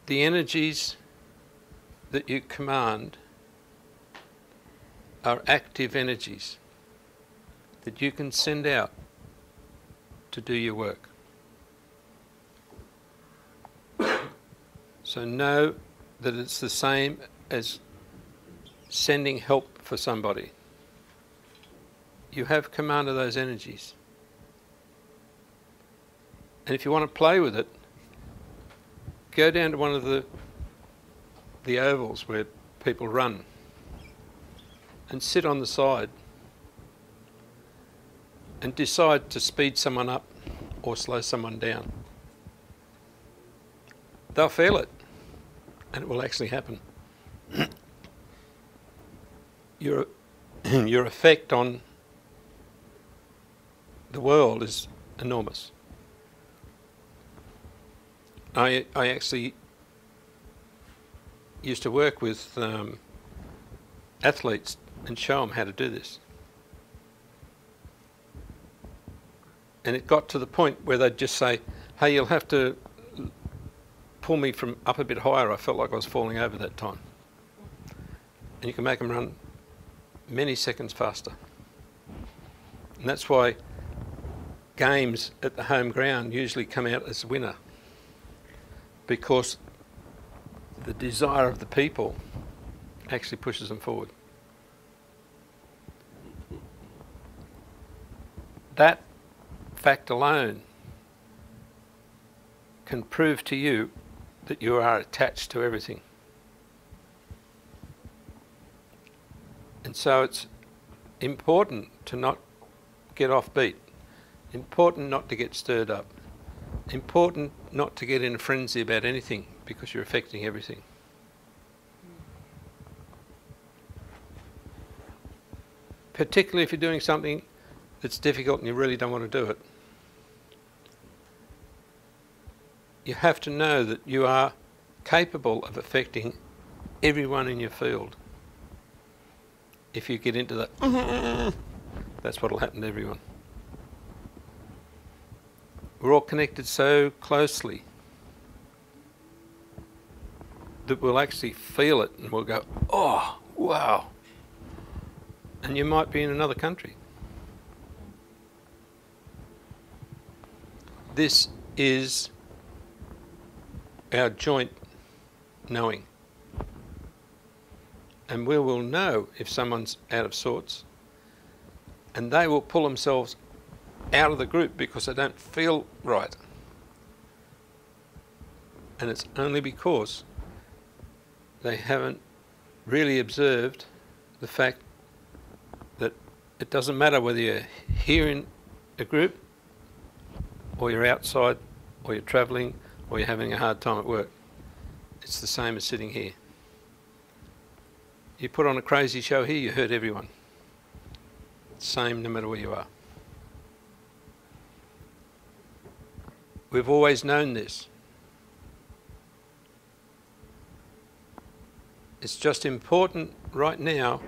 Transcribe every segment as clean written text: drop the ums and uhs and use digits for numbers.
the energies that you command are active energies that you can send out to do your work. So know that it's the same as sending help for somebody. You have command of those energies. And if you want to play with it, go down to one of the ovals where people run and sit on the side and decide to speed someone up or slow someone down. They'll feel it, and it will actually happen. Your effect on the world is enormous. I actually used to work with athletes and show them how to do this. And it got to the point where they'd just say, hey, you'll have to pull me from up a bit higher. I felt like I was falling over that time. And you can make them run many seconds faster. And that's why games at the home ground usually come out as winner, because the desire of the people actually pushes them forward. That fact alone can prove to you that you are attached to everything. And so it's important to not get off beat, important not to get stirred up, important not to get in a frenzy about anything, because you're affecting everything. Particularly if you're doing something that's difficult and you really don't want to do it. You have to know that you are capable of affecting everyone in your field. If you get into that, that's what will happen to everyone. We're all connected so closely that we'll actually feel it and we'll go, oh, wow. And you might be in another country. This is our joint knowing. And we will know if someone's out of sorts, and they will pull themselves out of the group because they don't feel right. And it's only because they haven't really observed the fact that it doesn't matter whether you're here in a group, or you're outside, or you're travelling, or you're having a hard time at work. It's the same as sitting here. You put on a crazy show here, you hurt everyone. Same no matter where you are. We've always known this. It's just important right now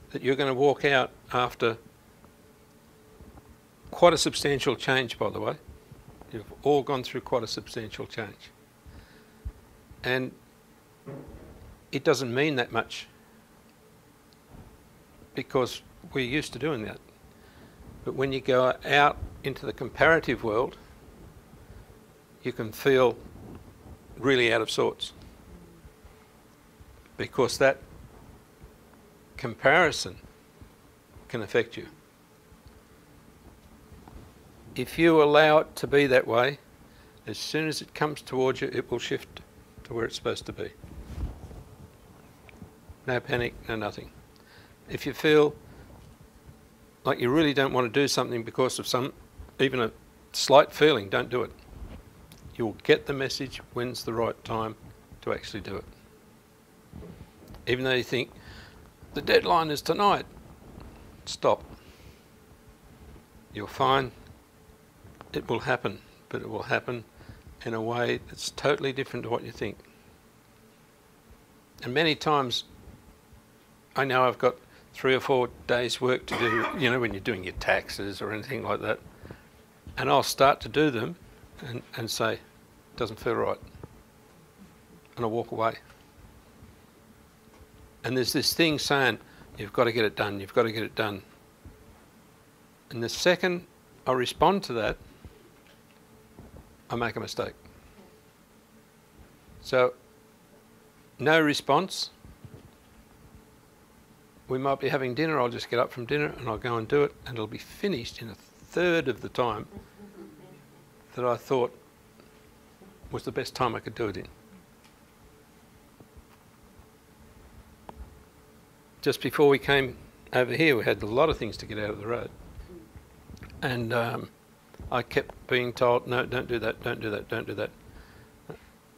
that you're going to walk out after quite a substantial change, by the way. You've all gone through quite a substantial change. And it doesn't mean that much because we're used to doing that. But when you go out into the comparative world, you can feel really out of sorts, because that comparison can affect you. If you allow it to be that way, as soon as it comes towards you, it will shift to where it's supposed to be. No panic, no nothing. If you feel like you really don't want to do something because of even a slight feeling, don't do it. You'll get the message when's the right time to actually do it. Even though you think, the deadline is tonight, stop. You're fine. It will happen, but it will happen in a way that's totally different to what you think. And many times, I know I've got 3 or 4 days work to do, when you're doing your taxes or anything like that, and I'll start to do them and say, doesn't feel right. and I walk away. And there's this thing saying, you've got to get it done, you've got to get it done. And the second I respond to that, I make a mistake. So, no response. We might be having dinner, I'll just get up from dinner and I'll go and do it, and it'll be finished in a third of the time that I thought was the best time I could do it in. Just before we came over here, we had a lot of things to get out of the road. And I kept being told, no, don't do that, don't do that, don't do that.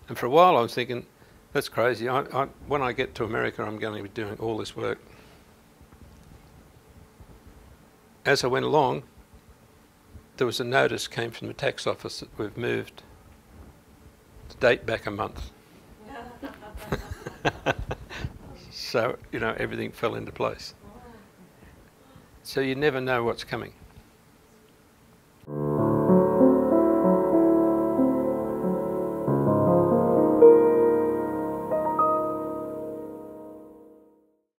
And for a while I was thinking, that's crazy. When I get to America, I'm going to be doing all this work. As I went along, there was a notice came from the tax office that we've moved the date back a month. So, you know, everything fell into place. So you never know what's coming.